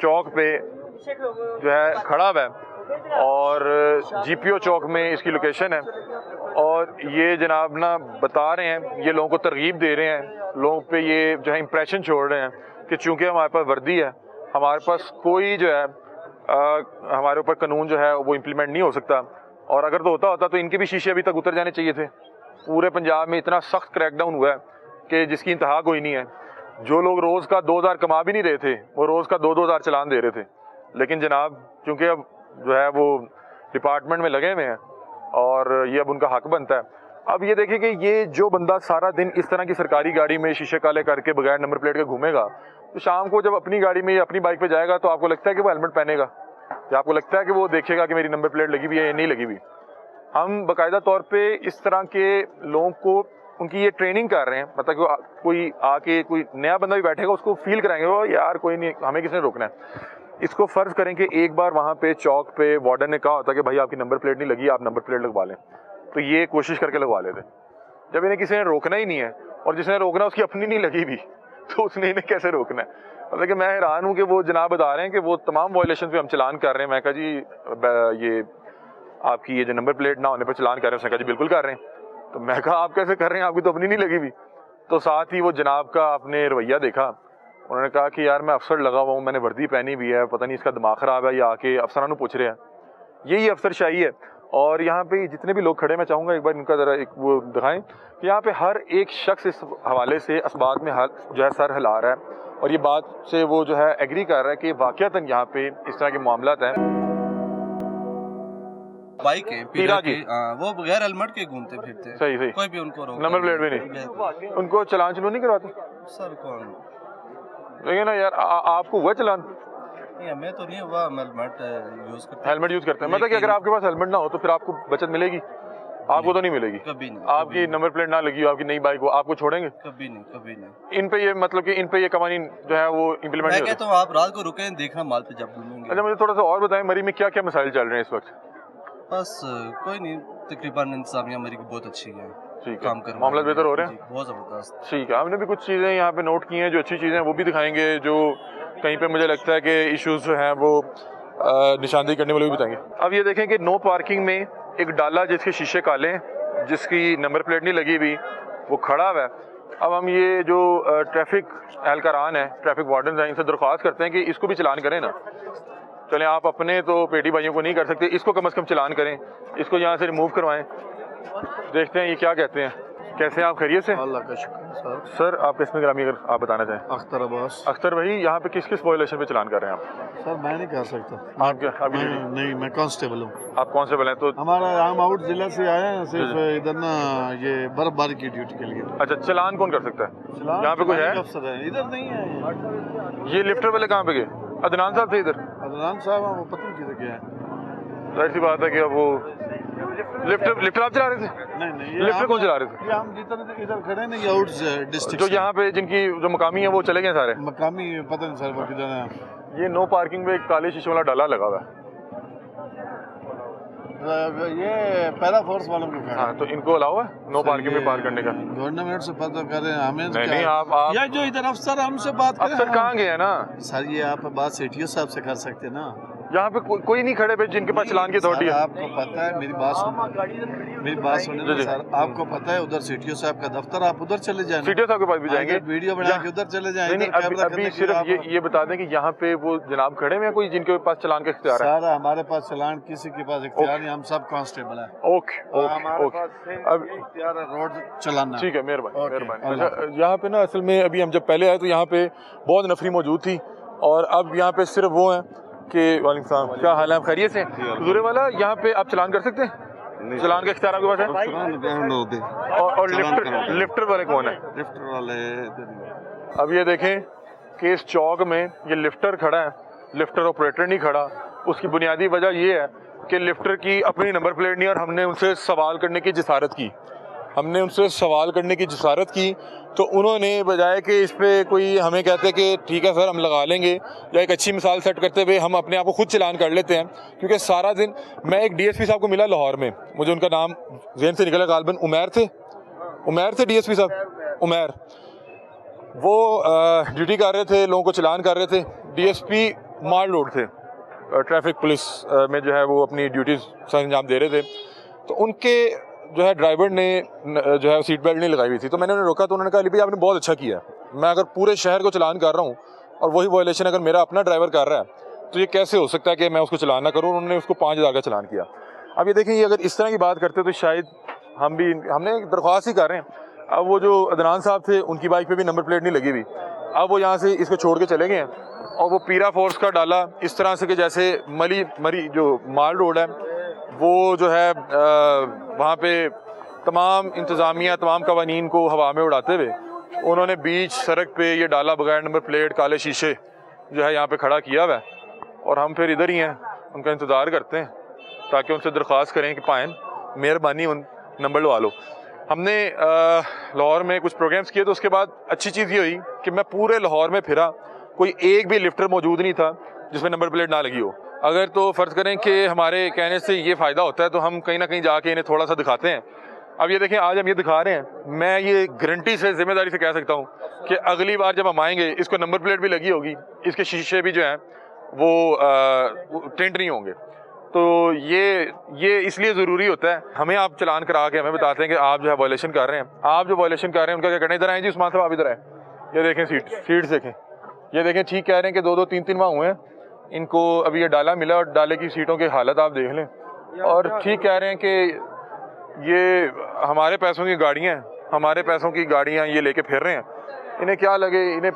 चौक पे जो है खड़ा हुआ है और जीपीओ चौक में इसकी लोकेशन है। और ये जनाब ना बता रहे हैं, ये लोगों को तरगीब दे रहे हैं, लोगों पे ये जो है इंप्रेशन छोड़ रहे हैं कि चूंकि हमारे पास वर्दी है, हमारे पास कोई जो है हमारे ऊपर कानून जो है वो इम्प्लीमेंट नहीं हो सकता। और अगर तो होता तो इनके भी शीशे अभी तक उतर जाने चाहिए थे। पूरे पंजाब में इतना सख्त क्रैकडाउन हुआ है कि जिसकी इंतहा कोई नहीं है। जो लोग रोज़ का 2000 कमा भी नहीं रहे थे, वो रोज़ का 2-2000 चलान दे रहे थे। लेकिन जनाब चूँकि अब जो है वो डिपार्टमेंट में लगे हुए हैं और ये अब उनका हक बनता है। अब ये देखिए कि ये जो बंदा सारा दिन इस तरह की सरकारी गाड़ी में शीशे काले करके बगैर नंबर प्लेट के घूमेगा, तो शाम को जब अपनी गाड़ी में या अपनी बाइक पे जाएगा तो आपको लगता है कि वो हेलमेट पहनेगा, या आपको लगता है कि वो देखेगा कि मेरी नंबर प्लेट लगी हुई है या नहीं लगी हुई। हम बाकायदा तौर पे इस तरह के लोगों को उनकी ये ट्रेनिंग कर रहे हैं, मतलब कि कोई आके कोई नया बंदा भी बैठेगा उसको फील कराएंगे वो यार कोई नहीं, हमें किसने रोकना है। इसको फ़र्ज़ करें कि एक बार वहाँ पे चौक पे वार्डन ने कहा होता कि भाई आपकी नंबर प्लेट नहीं लगी, आप नंबर प्लेट लगवा लें, तो ये कोशिश करके लगवा लेते। जब इन्हें किसी ने रोकना ही नहीं है और जिसने रोकना उसकी अपनी नहीं लगी भी, तो उसने इन्हें कैसे रोकना है। मतलब कि मैं हैरान हूँ कि वो जनाब बता रहे हैं कि वो तमाम वायलेशन पे हम चलान कर रहे हैं। मैं कहा जी ये आपकी ये जो नंबर प्लेट ना होने पर चलान कर रहे हैं, उसने कहा जी बिल्कुल कर रहे हैं। तो मैं कहा आप कैसे कर रहे हैं, आपकी तो अपनी नहीं लगी हुई। तो साथ ही वो जनाब का आपने रवैया देखा, उन्होंने कहा कि यार मैं अफसर लगा हुआ हूँ, मैंने वर्दी पहनी भी है, पता नहीं इसका दिमाग ख़राब है या आके अफसरान पूछ रहे हैं। यही अफसरशाही है। और यहाँ पे जितने भी लोग खड़े, मैं चाहूँगा एक बार इनका ज़रा एक वो दिखाएं कि यहाँ पे हर एक शख्स इस हवाले से असबाग में जो है सर हिला रहा है और ये बात से वो जो है एग्री कर रहा है कि वाक़यातन यहाँ पे इस तरह के मामलात हैं। बाइक है पीरा की। वो बगैर हेलमेट के घूमते फिरते हैं। सही सही, कोई भी उनको रोक नंबर प्लेट भी नहीं, उनको चलान चलू नहीं करवाते। सर कौन देखिए ना यार, आपको हुआ चलान? नहीं, हमें तो नहीं हुआ, हेलमेट यूज करते हेलमेट यूज़ करते हैं, मतलब कि अगर आपके पास हेलमेट ना हो तो फिर आपको बचत मिलेगी? आपको तो नहीं मिलेगी। कभी नहीं, आपकी नंबर प्लेट ना लगी हो, आपकी नई बाइक हो, आपको छोड़ेंगे? कभी नहीं, कभी नहीं। इन पे ये मतलब कि इन पे ये कवानीन जो है वो इम्प्लीमेंट मैं नहीं कहता होते। हूँ आप रात को रुके देखना माल पे जब घूमेंगे। अच्छा मुझे थोड़ा सा और बताएं, मरी में क्या क्या मसाइल चल रहे हैं इस वक्त? बस कोई नहीं, तकरीबन इंतजामिया मेरी की बहुत अच्छी है, ठीक है, काम कर मामला बेहतर हो रहे हैं? बहुत ज़बरदस्त। ठीक है, हमने भी कुछ चीज़ें यहाँ पे नोट की हैं जो अच्छी चीज़ें हैं, वो भी दिखाएंगे। जो कहीं पे मुझे लगता है कि इश्यूज जो हैं वो निशानदेही करने वाले भी बताएंगे। अब ये देखें कि नो पार्किंग में एक डाला जिसके शीशे काले हैं, जिसकी नंबर प्लेट नहीं लगी हुई, वो खड़ा हुआ है। अब हम ये जो ट्रैफिक एहलकारान है, ट्रैफिक वार्डन हैं, इनसे दरख्वास्त करते हैं कि इसको भी चलान करें ना। चलें, आप अपने तो पेटी भाइयों को नहीं कर सकते, इसको कम से कम चलान करें, इसको यहाँ से रिमूव करवाएं। देखते हैं ये क्या कहते हैं। कैसे हैं आप, खैरियत से? अल्लाह का शुक्र सर। सर आपका इसमें ग्रामी अगर आप बताना चाहें। अख्तर अब्बास। अख्तर भाई, यहाँ पे किस किस वायलेशन पे चलान कर रहे हैं आप? सर मैं नहीं कर सकता। आप क्या आपकी ड्यूटी? नहीं, मैं कांस्टेबल हूँ। आप कौन से बने? तो हमारा हम आउट जिला से आए हैं, सिर्फ इधर ना ये बर्फबारी की ड्यूटी के लिए। अच्छा, चलान कौन कर सकता है? यहाँ पे कोई है? अफसर है, इधर नहीं है। ये लिफ्टर वाले कहाँ पे गए? अदनान साहब थे इधर? अदनान साहब वो पता नहीं किधर गया है। जाहिर सी बात है कि अब वो लिफ्टर आप चला रहे थे? नहीं, लिफ्टर कौन चला रहे थे? ये हम जिधर इधर खड़े हैं ना, ये आउट डिस्ट्रिक्ट जो यहाँ पे जिनकी जो मकामी है वो चले गए सारे? मकामी पता नहीं सर वो किधर है। ये नो पार्किंग पे एक काले शीशे वाला डाला लगा हुआ है। ये पैरा फोर्स वालों को खड़ा हाँ, तो इनको अलाउ है नो पार्किंग पे पार्क करने का? गवर्नमेंट से पता करें हमें नहीं, आप या जो इधर अफसर हमसे बात करें। अफसर कहाँ गए हैं ना सर ये आप बात सीटीओ साहब से कर सकते हैं ना। यहाँ पे कोई नहीं खड़े पे जिनके पास चलान की अथॉरिटी है। आपको पता है मेरी बात सुनिए सर, आपको पता है उधर सीटीओ साहब का दफ्तर, आप उधर चले जाएं। सीटीओ साहब के पास भी जाएंगे, वीडियो बना के उधर चले जाएं। नहीं, अभी सिर्फ ये बता दें कि यहाँ पे वो जनाब खड़े हैं कोई जिनके पास चलान का इख्तियार है? सर हमारे पास चलान किसी के पास इख्तियार नहीं, हम सब कांस्टेबल हैं। ओके ओके, अब इख्तियार है रोड चलाना। ठीक है, मेहरबानी। अच्छा, यहाँ पे ना असल में अभी हम जब पहले आए तो यहाँ पे बहुत नफरी मौजूद थी और अब यहाँ पे सिर्फ वो हैं कि वालेकुम सलाम, क्या हाल है, आप खैरियत से? हुजूर वाला यहाँ पे आप चलान कर सकते हैं? चलान का इख्तियार आपके पास है? और लिफ्टर वाले कौन है? लिफ्टर वाले अब ये देखें कि इस चौक में ये लिफ्टर खड़ा है, लिफ्टर ऑपरेटर नहीं खड़ा। उसकी बुनियादी वजह ये है कि लिफ्टर की अपनी नंबर प्लेट नहीं और हमने उनसे सवाल करने की जिसारत की तो उन्होंने बजाय कि इस पर कोई हमें कहते कि ठीक है सर हम लगा लेंगे या एक अच्छी मिसाल सेट करते हुए हम अपने आप को खुद चलान कर लेते हैं। क्योंकि सारा दिन मैं एक डीएसपी साहब को मिला लाहौर में, मुझे उनका नाम ज़हन से निकला, गालबन उमैर थे डीएसपी साहब उमैर। वो ड्यूटी कर रहे थे, लोगों को चलान कर रहे थे। डीएसपी माल रोड थे, ट्रैफिक पुलिस में जो है वो अपनी ड्यूटीज़ सर अंजाम दे रहे थे। तो उनके जो है ड्राइवर ने जो है सीट बेल्ट नहीं लगाई हुई थी, तो मैंने उन्हें रोका तो उन्होंने कहा भाई आपने बहुत अच्छा किया, मैं अगर पूरे शहर को चलान कर रहा हूँ और वही वायलेशन अगर मेरा अपना ड्राइवर कर रहा है तो ये कैसे हो सकता है कि मैं उसको चलान ना करूँ। उन्होंने उसको 5000 का चलान किया। अब ये देखें, ये अगर इस तरह की बात करते तो शायद हमने दरख्वास्त ही कर रहे हैं। अब वो जो अदनान साहब थे उनकी बाइक पे भी नंबर प्लेट नहीं लगी हुई, अब वो यहाँ से इसको छोड़ के चले गए हैं और वो पीरा फोर्स का डाला इस तरह से कि जैसे मरी जो माल रोड है वो जो है वहाँ पे तमाम इंतज़ामिया तमाम कवानीन को हवा में उड़ाते हुए उन्होंने बीच सड़क पे ये डाला बगैर नंबर प्लेट काले शीशे जो है यहाँ पे खड़ा किया हुआ है। और हम फिर इधर ही हैं, उनका इंतज़ार करते हैं ताकि उनसे दरख्वास्त करें कि पायन मेहरबानी उन नंबर लगा लो। हमने लाहौर में कुछ प्रोग्राम्स किए तो उसके बाद अच्छी चीज़ ये हुई कि मैं पूरे लाहौर में फिरा, कोई एक भी लिफ्टर मौजूद नहीं था जिसमें नंबर प्लेट ना लगी हो। अगर तो फ़र्ज़ करें कि हमारे कहने से ये फ़ायदा होता है तो हम कहीं ना कहीं जाके इन्हें थोड़ा सा दिखाते हैं। अब ये देखें, आज हम ये दिखा रहे हैं, मैं ये गारंटी से जिम्मेदारी से कह सकता हूँ कि अगली बार जब हम आएंगे इसको नंबर प्लेट भी लगी होगी, इसके शीशे भी जो हैं वो टेंट नहीं होंगे। तो ये इसलिए ज़रूरी होता है, हमें आप चलान करा के हमें बताते हैं कि आप जो है वायलेशन कर रहे हैं। आप जो वायलेशन कर रहे हैं उनका क्या करना है? इधर आए जी उस्मान साहब, आप इधर आए, ये देखें सीट देखें, ये देखें, ठीक कह रहे हैं कि 2-2 3-3 माह हुए हैं इनको अभी ये डाला मिला और डाले की सीटों की हालत आप देख लें। और ठीक कह रहे हैं कि ये हमारे पैसों की गाड़ियाँ हैं, हमारे पैसों की गाड़ियाँ ये लेके फिर रहे हैं, इन्हें क्या लगे, इन्हें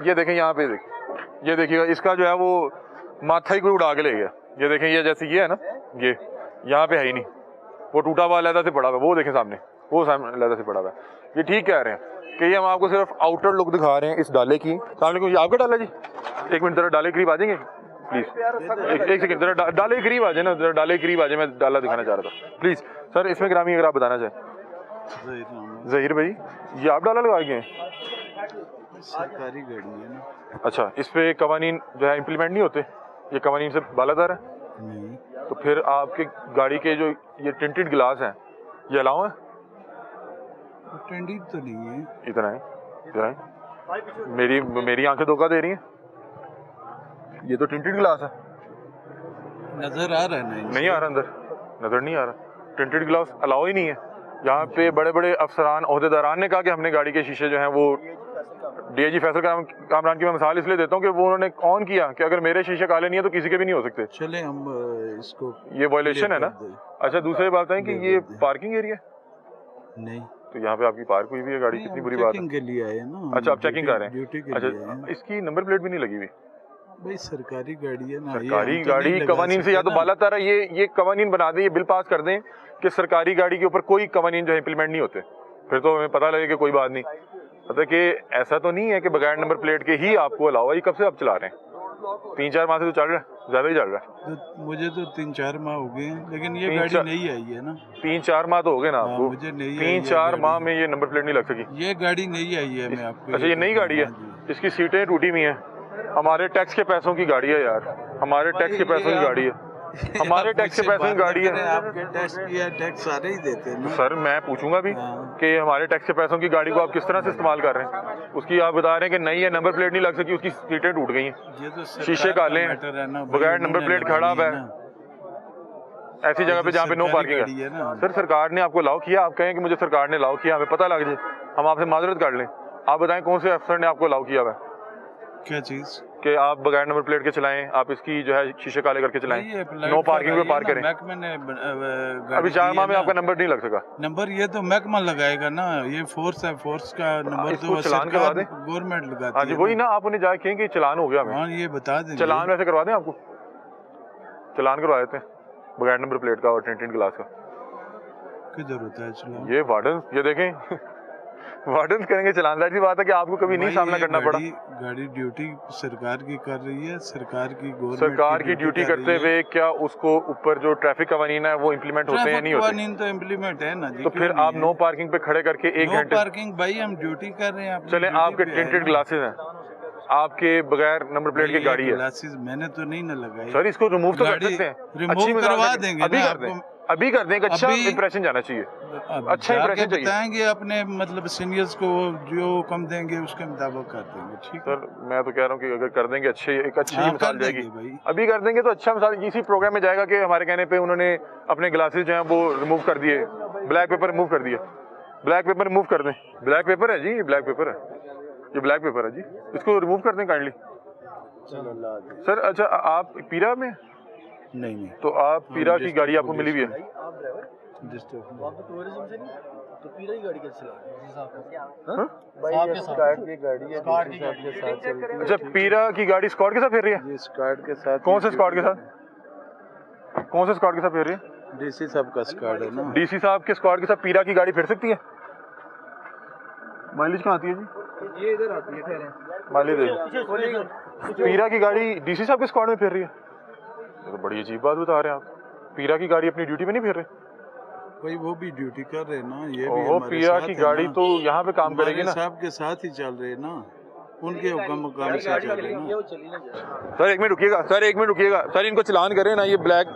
ये देखें, यहाँ पे देखें, ये देखिएगा, इसका जो है वो माथा ही कोई उड़ा के ले गया। ये देखें, ये जैसे ये है ना, ये यहाँ पे है ही नहीं, वो टूटा हुआ अलहदा से पड़ा हुआ, वो देखें सामने, वो सामने अलहदा से पड़ा हुआ है। ये ठीक कह रहे हैं कि ये हम आपको सिर्फ आउटर लुक दिखा रहे हैं इस डाले की। सामने ये आपका डाला जी, एक मिनट जरा डाले करीब आ जाएंगे प्लीज़, एक सेकंड जरा डाले करीब आ जाए ना, जरा डाले करीब आ जाए, मैं डाला दिखाना चाह रहा था प्लीज़ सर। इसमें ग्रामी अगर आप बताना चाहें। ज़हीर भाई, ये आप डाला लगा गए हैं? सरकारी गाड़ी है ना। अच्छा, इस पे कवानीन जो है इम्प्लीमेंट नहीं होते, ये कवानीन से बालादार है? नहीं। तो फिर आपके गाड़ी के जो ये टिंटेड ग्लास हैं ये अलाउ है? टिंटेड तो नहीं है। इतना है, मेरी आंखें धोखा दे रही हैं, ये तो टिंटेड ग्लास है। नजर आ रहा है? नहीं आ रहा, अंदर नजर नहीं आ रहा। टिंटेड ग्लास अलाउ ही नहीं है यहाँ पे। बड़े बड़े अफसरान ओहदेदारान ने कहा कि हमने गाड़ी के शीशे जो हैं वो, डीआईजी फैसल कामरान की मैं मिसाल इसलिए देता हूँ कि वो उन्होंने ऑन किया कि अगर मेरे शीशे काले नहीं है तो किसी के भी नहीं हो सकते। चले हम इसको, ये वायलेशन है ना। अच्छा, दूसरी बात है कि ये पार्किंग एरिया नहीं, तो यहाँ पे आपकी पार्क हुई भी है गाड़ी, कितनी बुरी बात है। के लिए आए ना। अच्छा, आप चेकिंग कर रहे हैं? ड्यूटी के अच्छा, लिए। इसकी नंबर प्लेट भी नहीं लगी हुई? भाई सरकारी गाड़ी है ना, सरकारी गाड़ी कवानीन से या तो बालातर है, ये कवानीन बना दें, ये बिल पास कर दें कि सरकारी गाड़ी के ऊपर कोई कवानीन जो है इम्प्लीमेंट नहीं होते, फिर तो हमें पता लगे कि कोई बात नहीं। मतलब कि ऐसा तो नहीं है कि बगैर नंबर प्लेट के ही आपको अलावा, ये कब से आप चला रहे हैं? 3-4 माह से तो चल रहा है, ज़्यादा ही चल रहा है। तो मुझे तो 3-4 माह हो गए हैं, लेकिन ये गाड़ी नहीं आई है ना। 3-4 माह तो हो गए ना आपको? मुझे नहीं, 3-4 माह में ये नंबर प्लेट नहीं लग सकी। ये गाड़ी नहीं आई है, मैं आपको। अच्छा, ये नई गाड़ी है, इसकी सीटें टूटी हुई हैं, हमारे टैक्स के पैसों की गाड़ी है यार, हमारे टैक्स के पैसों की गाड़ी है, हमारे टैक्स के पैसों की गाड़ी है। आपके टैक्स किया, टैक्स सारे ही देते हैं ना। सर मैं पूछूंगा भी कि हमारे टैक्स के पैसों की गाड़ी को आप किस तरह से इस्तेमाल कर रहे हैं? उसकी आप बता रहे हैं कि नई है, नंबर प्लेट नहीं लग सकी, उसकी सीटें टूट गई हैं, ये तो शीशे काले हैं, बगैर नंबर प्लेट खराब है, ऐसी जगह पे जहाँ पे नो पार्किंग है। सर सरकार ने आपको अलाउ किया, आप कहें कि मुझे सरकार ने अलाउ किया, हमें पता लग जाए, हम आपसे माजरत कर लें। आप बताएं कौन से अफसर ने आपको अलाउ किया हुआ है क्या चीज कि आप बगैर नंबर प्लेट के चलाएं, आप इसकी जो है शीशे काले करके चलाएं, नो पार्किंग पे पार्क करें? अभी 4 माह में आपका नंबर नहीं लग सका। नंबर ये तो महकमा लगाएगा ना, ये फोर्स है, फोर्स का नंबर तो चलान करवा दें, गवर्नमेंट लगाती है। हाँ जी वही ना, आप उन्हें जाके कहें कि चलान हो गया हमें। हाँ ये बता दें, चलान वैसे करवा दें, आपको चलान करवा देते हैं बगैर नंबर प्लेट का और टिंटेड ग्लास का। किधर होता है चलान? ये वार्डन, ये देखें वार्डन करेंगे चलान। ऐसी बात है कि आपको कभी नहीं सामना करना पड़ा। गाड़ी ड्यूटी सरकार की कर रही है, सरकार की ड्यूटी करते हुए क्या उसको ऊपर जो ट्रैफिक कवानीन है वो इम्प्लीमेंट होते हैं? नहीं होते। कवानीन तो इम्प्लीमेंट है ना जी। तो फिर आप नो पार्किंग पे खड़े करके 1 घंटे पार्किंग भाई, हम ड्यूटी कर रहे हैं। चले आपके टिंटेड ग्लासेस हैं, आपके बगैर नंबर प्लेट की गाड़ी है। ग्लासेस मैंने तो नहीं ना लगाई सर, इसको रिमूव तो कर सकते हैं, रिमूव करवा देंगे, अभी कर दें, अभी कर दें। अच्छा इंप्रेशन जाना चाहिए, अच्छा इंप्रेशन चाहिए। बताएंगे अपने मतलब सीनियर्स को, जो कम देंगे उसके मुताबिक कर देंगे। ठीक सर मैं तो कह रहा हूँ कि अगर कर देंगे अच्छी मिसाल जाएगी। भाई अभी कर देंगे तो अच्छा मिसाल इसी प्रोग्राम में जाएगा कि हमारे कहने पे उन्होंने अपने ग्लासेस जो हैं वो रिमूव कर दिए, ब्लैक पेपर रिमूव कर दिया। ब्लैक पेपर रिमूव कर दें, ब्लैक पेपर है जी, ये ब्लैक पेपर है, ये ब्लैक पेपर है जी, इसको रिमूव कर दें काइंडली। सर अच्छा आप पीरा में? नहीं तो आप पीरा की गाड़ी आपको मिली हुई है? अच्छा पीरा की गाड़ी स्कॉट के साथ फिर रही है? स्कॉट के साथ। कौन से स्कॉट के साथ? कौन से स्कॉट के साथ फिर रही है? डीसी साहब का स्कॉट है ना। डीसी साहब के स्कॉट के साथ पीरा की गाड़ी फिर सकती है? माइलेज कहाँ आती है जी? ये इधर आती है, माइलेज पीरा की गाड़ी डीसी साहब के स्क्वाड में फिर रही है? तो बड़ी अजीब बात बता रहे हैं आप। पीरा की गाड़ी अपनी ड्यूटी में नहीं फिर रहे? भाई वो भी ड्यूटी कर रहे हैं ना, ये भी ओहो, पीरा की गाड़ी तो यहाँ पे काम करेगी ना। साहब के साथ ही चल रहे हैं ना, उनके हुक्म काम से चल रहे हैं ना। सर 1 मिनट रुकिएगा, सर 1 मिनट रुकिएगा, सर इनको चलान करें ना, ये ब्लैक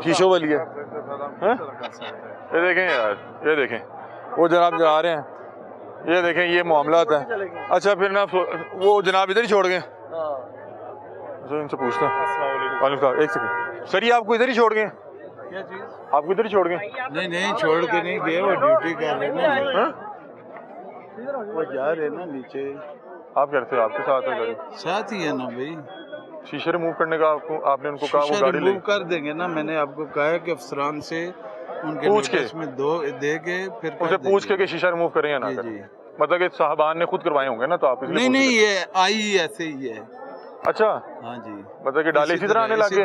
शीशों वाली है। ये देखें यार, ये देखें वो जनाब जा रहे हैं, ये देखें ये मामला है। अच्छा फिर ना वो जनाब इधर ही छोड़ गए? इनसे पूछता हूँ, एक सेकंड सर, ये आपको इधर ही छोड़ गए? क्या चीज? आपको इधर ही छोड़ गए? नहीं छोड़ के नहीं गए, वो ड्यूटी कर रहे हैं ना, वो जा रहे हैं ना नीचे। आप कैसे आपके साथ है गाड़ी? साथ ही है ना भाई। शीशे रिमूव करने का आपने उनको कहा, वो गाड़ी रिमूव कर देंगे ना। मैंने आपको कहा है कि अफसरान से उनके पूछ के में दे के फिर उसे पूछ के शीशा रिमूव करें या ना करें? मतलब कि साहबान ने खुद करवाए होंगे ना, तो आप इसलिए नहीं ये आई ऐसे ही है। अच्छा हाँ जी, मतलब कि डाले इसी तरह आने लगे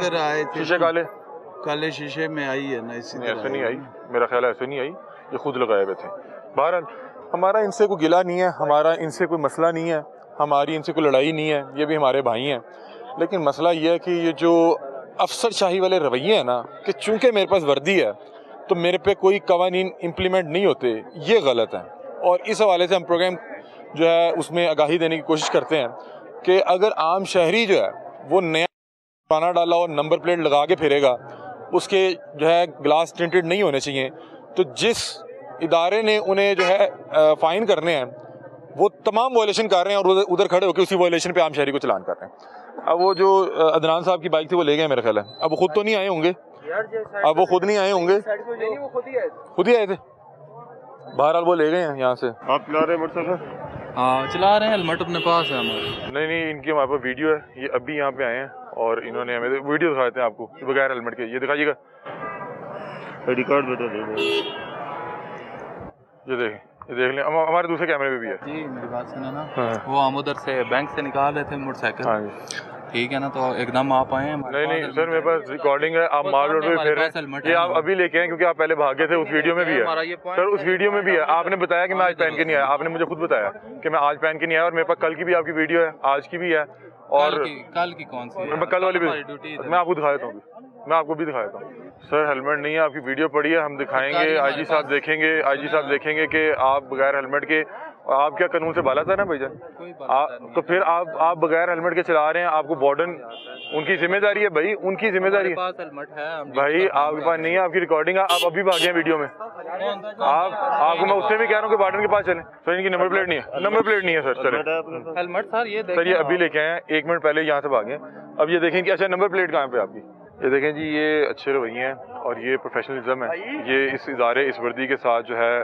शीशे काले शीशे में आई है ना, इसी तरह ऐसे नहीं आई, मेरा ख्याल है ऐसे नहीं आई, ये खुद लगाए हुए थे। बहरहाल हमारा इनसे कोई गिला नहीं है, हमारा इनसे कोई मसला नहीं है, हमारी इनसे कोई लड़ाई नहीं है, ये भी हमारे भाई हैं। लेकिन मसला ये है कि ये जो अफसरशाही वाले रवैये हैं ना, कि चूंकि मेरे पास वर्दी है तो मेरे पे कोई कवानीन इम्प्लीमेंट नहीं होते, ये गलत है। और इस हवाले से हम प्रोग्राम जो है उसमें आगाही देने की कोशिश करते हैं कि अगर आम शहरी जो है वो नया पुराना डाला और नंबर प्लेट लगा के फिरेगा, उसके जो है ग्लास टिंटेड नहीं होने चाहिए, तो जिस इदारे ने उन्हें जो है फ़ाइन करने हैं वो तमाम वायलेशन कर रहे हैं और उधर खड़े होकर उसी वायलेशन पे आम शहरी को चलान कर रहे हैं। अब वो जो अदनान साहब की बाइक थी वो ले गए मेरा ख्याल है, अब वो खुद तो नहीं आए होंगे, अब वो खुद नहीं आए होंगे, खुद ही आए थे। बहरहाल वो ले गए हैं यहाँ से। आप चला रहे हैं मोटरसाइकिल? हाँ चला रहे हैं, हेलमेट अपने पास है हमारे। नहीं इनकी हमारे पास वीडियो है, ये अभी यहाँ पे आए हैं और इन्होंने हमें वीडियो दिखाते हैं आपको बगैर हेलमेट के। ये दिखाइएगा, आई डी कार्ड बता दें, ये देख लें, हमारे दूसरे कैमरे में भी है जी। मेरी बात सुनो ना, हाँ। वो हम उधर से बैंक से निकाल रहे थे मोटरसाइकिल। हाँ जी ठीक है ना, तो एकदम आप आए हैं। नहीं सर मेरे पास रिकॉर्डिंग है, आप मार रोड पे फिर रहे हैं, ये आप अभी लेके आए क्योंकि आप पहले भागे थे। उस वीडियो में भी है सर, उस वीडियो में भी है। आपने बताया कि मैं आज पहन के नहीं आया, आपने मुझे खुद बताया कि मैं आज पहन के नहीं आया, और मेरे पास कल की भी आपकी वीडियो है, आज की भी है, और कल की कौन सी? मैं कल वाली भी मैं आपको दिखा देता हूँ, मैं आपको भी दिखा देता हूँ। सर हेलमेट नहीं है, आपकी वीडियो पड़ी है, हम दिखाएंगे, आईजी साहब देखेंगे, आईजी साहब देखेंगे कि आप बगैर हेलमेट के और आप क्या कानून से बाला था ना भाईजान? तो फिर आप बगैर हेलमेट के चला रहे हैं, आपको वार्डन उनकी जिम्मेदारी है भाई, उनकी जिम्मेदारी है भाई। आपके पास नहीं है, आपकी रिकॉर्डिंग है, आप अभी भागे हैं वीडियो में। आपको मैं उससे भी कह रहा हूँ कि वार्डन के पास चले। सर इनकी नंबर प्लेट नहीं है, नंबर प्लेट नहीं है सर। चले हेलमेट सर, ये अभी लेके आए हैं, 1 मिनट पहले यहाँ से भागे। अब ये देखें कि अच्छा नंबर प्लेट कहाँ पे आपकी। ये देखें जी, ये अच्छे रवैये हैं और ये प्रोफेशनलिज्म है। ये इस इदारे, इस वर्दी के साथ जो है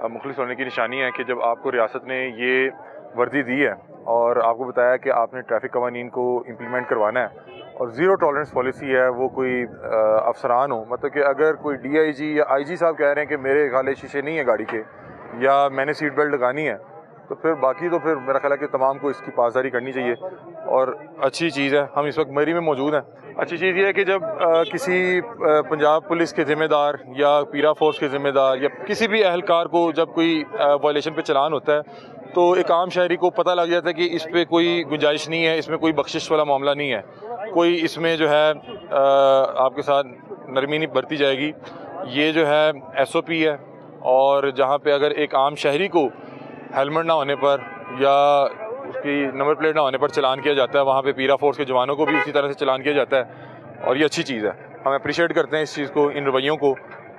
मुखलिस होने की निशानी है कि जब आपको रियासत ने ये वर्दी दी है और आपको बताया कि आपने ट्रैफिक कवानीन को इम्प्लीमेंट करवाना है और ज़ीरो टॉलरेंस पॉलिसी है, वो कोई अफसरान हो, मतलब कि अगर कोई DIG या IG साहब कह रहे हैं कि मेरे खाले शीशे नहीं है गाड़ी के या मैंने सीट बेल्ट लगानी है, तो फिर बाकी तो फिर मेरा ख्याल है कि तमाम को इसकी पासदारी करनी चाहिए। और अच्छी चीज़ है, हम इस वक्त मरी में मौजूद हैं। अच्छी चीज़ ये है कि जब किसी पंजाब पुलिस के ज़िम्मेदार या पीरा फोर्स के ज़िम्मेदार या किसी भी अहलकार को जब कोई वायलेशन पे चलान होता है तो एक आम शहरी को पता लग जाता है कि इस पर कोई गुंजाइश नहीं है, इसमें कोई बख्शिश वाला मामला नहीं है, कोई इसमें जो है आपके साथ नरमी नहीं बरती जाएगी। ये जो है SOP है। और जहाँ पे अगर एक आम शहरी को हेलमेट ना होने पर या उसकी नंबर प्लेट ना होने पर चलान किया जाता है, वहाँ पे पीरा फोर्स के जवानों को भी उसी तरह से चलान किया जाता है और ये अच्छी चीज़ है। हम अप्रिशिएट करते हैं इस चीज़ को, इन रवैयों को।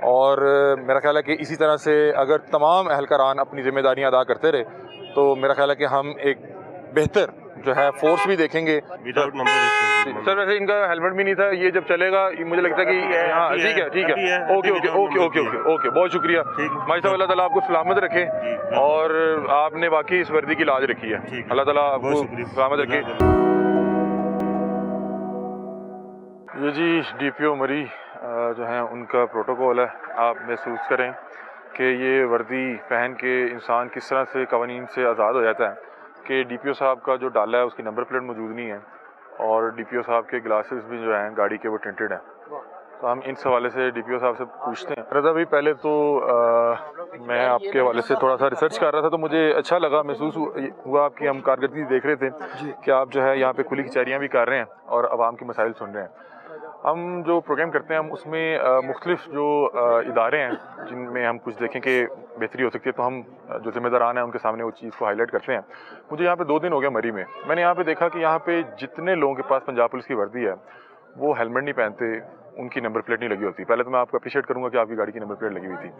और मेरा ख्याल है कि इसी तरह से अगर तमाम अहलकारान अपनी जिम्मेदारियाँ अदा करते रहे तो मेरा ख्याल है कि हम एक बेहतर जो है फोर्स भी देखेंगे। Without number. सर वैसे इनका हेलमेट भी नहीं था, ये जब चलेगा मुझे लगता है कि हाँ ठीक है। ओके, बहुत शुक्रिया भाई साहब। अल्लाह ताला आपको सलामत रखे और आपने वाकई इस वर्दी की लाज रखी है। अल्लाह ताला आपको सलामत रखे। ये जी DPO मरी जो है उनका प्रोटोकॉल है। आप महसूस करें कि ये वर्दी पहन के इंसान किस तरह से कवानीन से आज़ाद हो जाता है कि DPO साहब का जो डाला है उसकी नंबर प्लेट मौजूद नहीं है और DPO साहब के ग्लासेस भी जो हैं गाड़ी के वो टिंटेड हैं। तो हम इन हवाले से DPO साहब से पूछते हैं। रज़ा भाई, पहले तो मैं आपके हवाले से थोड़ा सा रिसर्च कर रहा था तो मुझे अच्छा लगा, महसूस हुआ आपकी हम कारकर्दगी देख रहे थे कि आप जो है यहाँ पे खुली कचहरियाँ भी कर रहे हैं और आवाम के मसाइल सुन रहे हैं। हम जो प्रोग्राम करते हैं हम उसमें मुख्तलिफ जो इदारे हैं जिनमें हम कुछ देखें कि बेहतरी हो सकती है तो हम जो जिम्मेदारान हैं उनके सामने वो चीज़ को हाईलाइट करते हैं। मुझे यहाँ पे 2 दिन हो गया मरी में, मैंने यहाँ पे देखा कि यहाँ पे जितने लोगों के पास पंजाब पुलिस की वर्दी है वो हेलमेट नहीं पहनते, उनकी नंबर प्लेट नहीं लगी होती। पहले तो मैं आपको अप्रिशिएट करूँगा कि आपकी गाड़ी की नंबर प्लेट लगी हुई थी।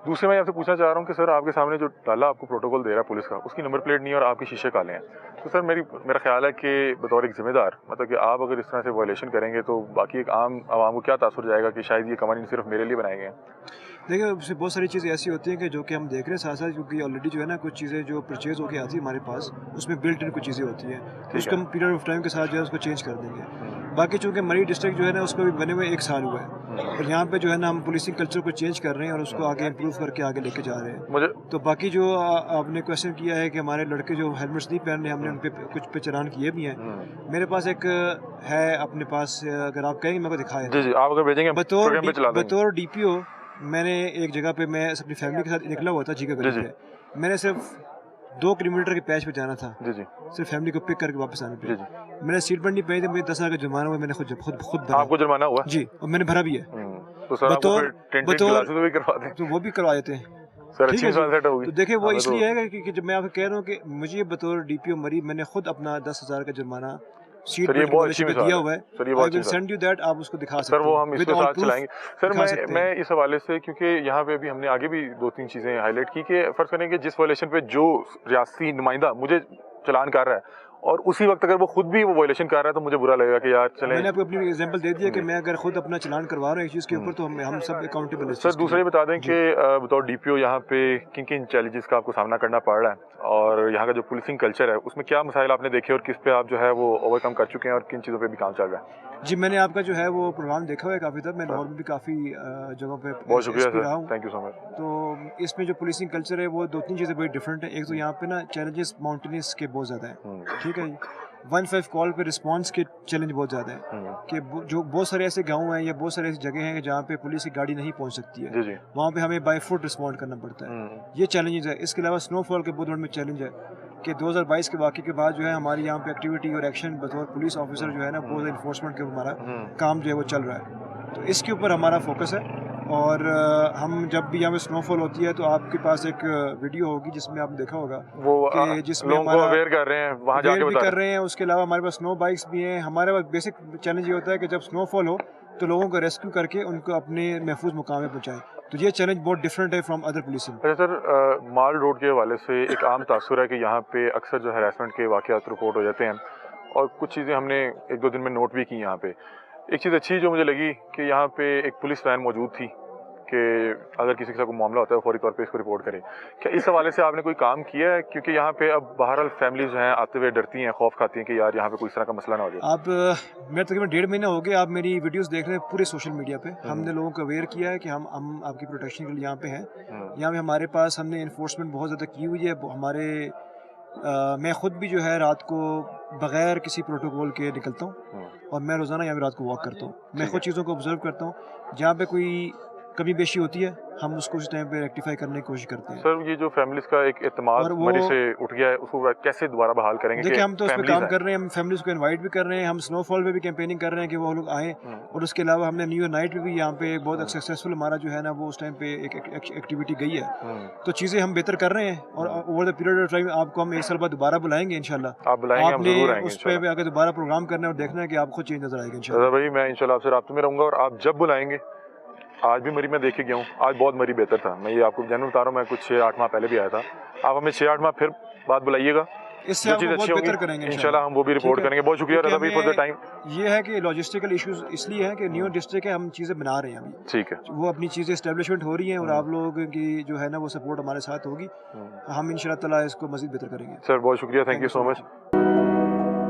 दूसरे मैं आपसे पूछना चाह रहा हूँ कि सर आपके सामने जो डाला आपको प्रोटोकॉल दे रहा है पुलिस का, उसकी नंबर प्लेट नहीं है और आपके शीशे काले हैं, तो सर मेरा ख्याल है कि बतौर एक जिम्मेदार, मतलब कि आप अगर इस तरह से वायलेशन करेंगे तो बाकी एक आम आवाम को क्या तासुर जाएगा कि शायद ये कवानीन सिर्फ मेरे लिए बनाए गए हैं। देखिए, उससे बहुत सारी चीज़ें ऐसी होती हैं कि जो कि हम देख रहे हैं साथ साथ, क्योंकि ऑलरेडी जो है ना कुछ चीज़ें जो परचेज होकर आती है हमारे पास, उसमें बिल्ट इन कुछ चीज़ें होती हैं, तो उसको हम पीरियड ऑफ टाइम के साथ जो है उसको चेंज कर देंगे। बाकी चूँकि मरी डिस्ट्रिक्ट जो है ना उसको भी बने हुए 1 साल हुआ है और यहाँ पे जो है ना हम पुलिसिंग कल्चर को चेंज कर रहे हैं और उसको आगे इम्प्रूव करके आगे लेके जा रहे हैं। तो बाकी जो आपने क्वेश्चन किया है कि हमारे लड़के जो हेलमेट्स नहीं पहन रहे, हमने उन पर कुछ पे चलान किए भी हैं। मेरे पास एक है अपने पास, अगर आप कहेंगे मेरे को दिखाएं। जी, आप अगर भेजेंगे बतौर DPO मैंने एक जगह पे मैं अपनी फैमिली के साथ निकला हुआ था जीका गली पे, मैंने सिर्फ 2 किलोमीटर के पैच पे जाना था सिर्फ फैमिली को पिक करके वापस आने पे। मैंने सीट बेल्ट नहीं पहनी थी, मुझे 10,000 का जुर्माना हुआ, मैंने खुद भरा। आपको जुर्माना हुआ? जी, और मैंने भरा भी है। तो सर तो वो भी करवा देते हैं सर, अच्छी सेट होगी। तो देखिए वो इसलिए है कि जब मैं आपको कह रहा हूँ कि मुझे बतौर DPO मरी मैंने खुद अपना 10,000 का जुर्माना सीट पे दिया हुआ है। I will send you that, आप उसको दिखा सकते हैं। सर वो हम इसके साथ चलाएंगे। सर मैं इस हवाले से, क्योंकि यहाँ पे भी हमने आगे भी 2-3 चीज़ें हाईलाइट की कि फर्ज करें कि जिस वायलेशन पे जो रियासती नुमाइंदा मुझे चलान कर रहा है और उसी वक्त अगर वो खुद भी वो वायलेशन कर रहा है तो मुझे बुरा लगेगा कि यार चलें। मैंने आपको अपनी एग्जांपल दे दिया कि मैं अगर खुद अपना चलान करवा रहा हूँ एक चीज़ के ऊपर तो हम सब अकाउंटेबल हैं। सर दूसरा ये बता दें कि बतौर DPO यहाँ पे किन चैलेंजेस का आपको सामना करना पड़ रहा है और यहाँ का जो पुलिसिंग कल्चर है उसमें क्या मसाइल आपने देखे और किस पे आप जो है वो ओवरकम कर चुके हैं और किन चीज़ों पे भी काम चल रहा है? जी, मैंने आपका जो है वो प्रोग्राम देखा हुआ है काफ़ी तक, मैं लाहौर में भी काफ़ी जगहों पे बहुत शुक्रिया sir, thank you so much. तो इसमें जो पुलिसिंग कल्चर है वो 2-3 चीज़ें बड़ी डिफरेंट है। एक तो यहाँ पे ना चैलेंजेस माउंटेनियस के बहुत ज़्यादा है, ठीक है। 1-5 कॉल पे रिस्पांस के चैलेंज बहुत ज़्यादा है कि जो बहुत सारे ऐसे गांव हैं या बहुत सारे ऐसी जगह हैं जहाँ पे पुलिस की गाड़ी नहीं पहुँच सकती है, वहाँ पे हमें बाय फुट रिस्पॉन्ड करना पड़ता है। ये चैलेंजेस है। इसके अलावा स्नोफॉल के बहुत बड़े में चैलेंज है कि 2022 के वाक़े के बाद जो है हमारी यहाँ पे एक्टिविटी और एक्शन बतौर पुलिस ऑफिसर जो है ना बहुत इन्फोर्समेंट के हमारा काम जो है वो चल रहा है, तो इसके ऊपर हमारा फोकस है और हम जब भी यहाँ पे स्नोफॉल होती है तो आपके पास एक वीडियो होगी जिसमें आपने देखा होगा वो कि जिसमें लोगों को अवेयर कर रहे हैं, वहाँ जाके भी बता कर रहे हैं। उसके अलावा हमारे पास स्नो बाइक्स भी हैं। हमारे पास बेसिक चैलेंज ये होता है कि जब स्नोफॉल हो तो लोगों को रेस्क्यू करके उनको अपने महफूज मुकाम पे पहुँचाएं। तो ये चैलेंज बहुत डिफरेंट है फ्रॉम अदर पुलिसिंग। अच्छा सर, माल रोड के हवाले से एक आम तासुर है कि यहाँ पे अक्सर जो हैरेसमेंट के वाक़यात रिपोर्ट हो जाते हैं और कुछ चीज़ें हमने 1-2 दिन में नोट भी की यहाँ पे। एक चीज़ अच्छी जो मुझे लगी कि यहाँ पे एक पुलिस वैन मौजूद थी कि अगर किसी के साथ कोई मामला होता है फौरी तौर पे इसको रिपोर्ट करें। क्या इस हवाले से आपने कोई काम किया है? क्योंकि यहाँ पे अब बहरहाल फैमिलीज जो हैं आते हुए डरती हैं, खौफ खाती हैं कि यार यहाँ पे कोई इस तरह का मसला ना हो जाए। आप मैं तकरीबन 1.5 महीना हो गया आप मेरी वीडियोस देख रहे हैं पूरे सोशल मीडिया पे। हमने लोगों को अवेयर किया है कि हम आपकी प्रोटेक्शन के लिए यहाँ पे हैं। यहाँ पे हमारे पास हमने इन्फोर्समेंट बहुत ज़्यादा की हुई है। हमारे मैं ख़ुद भी जो है रात को बग़ैर किसी प्रोटोकॉल के निकलता हूँ और मैं रोज़ाना यहाँ पे रात को वॉक करता हूँ। मैं खुद चीज़ों को ऑब्जर्व करता हूँ। जहाँ पे कोई कमी बेशी होती है हम उसको उस टाइम पे रेक्टिफाई करने की कोशिश करते हैं। सर, ये जो फैमिलीज का एक एतमाद मरी से उठ गया है उसको कैसे दोबारा बहाल करेंगे? देखिए हम तो उस पर काम कर रहे हैं। हम फैमिलीज को इनवाइट भी कर रहे हैं। हम स्नोफॉल पे भी कैंपेनिंग कर रहे हैं कि वो लोग आएँ। और उसके अलावा हमने न्यू ईयर नाइट में भी यहाँ पे बहुत सक्सेसफुल हमारा जो है ना वो उस टाइम पे एक एक्टिविटी गई है। तो चीज़ें हम बेहतर कर रहे हैं और over the period of time आपको हम 1 साल बाद दोबारा बुलाएंगे इंशाल्लाह। आप बुलाएंगे, हम जरूर आएंगे। उस पे आगे दोबारा प्रोग्राम करना है और देखना है कि आपको चेंज नजर आएगा इंशाल्लाह। भाई मैं इंशाल्लाह आपसे राब्ते में रहूँगा और आप जब बुलाएंगे, आज भी मरी मैं देख के गया हूँ, आज बहुत मरी बेहतर था। मैं ये आपको जनरल बता रहा हूँ, मैं कुछ 6-8 माह पहले भी आया था। आप हमें 6-8 माह फिर बाद बुलाइएगा, इससे जो आपको चीज़ बहुत अच्छी बेहतर होगी करेंगे इंशाल्लाह हम वो भी रिपोर्ट करेंगे। बहुत शुक्रिया रज़ा भाई फॉर द टाइम। ये है कि लॉजिस्टिकल इश्यूज इसलिए है कि न्यू डिस्ट्रिक्ट है, हम चीज़ें बना रहे हैं अभी। ठीक है, वो अपनी चीज़ें एस्टेब्लिशमेंट हो रही हैं और आप लोगों की जो है ना वो सपोर्ट हमारे साथ होगी। हम इंशाल्लाह ताला इसको मज़ीद बेहतर करेंगे। सर बहुत शुक्रिया, थैंक यू सो मच।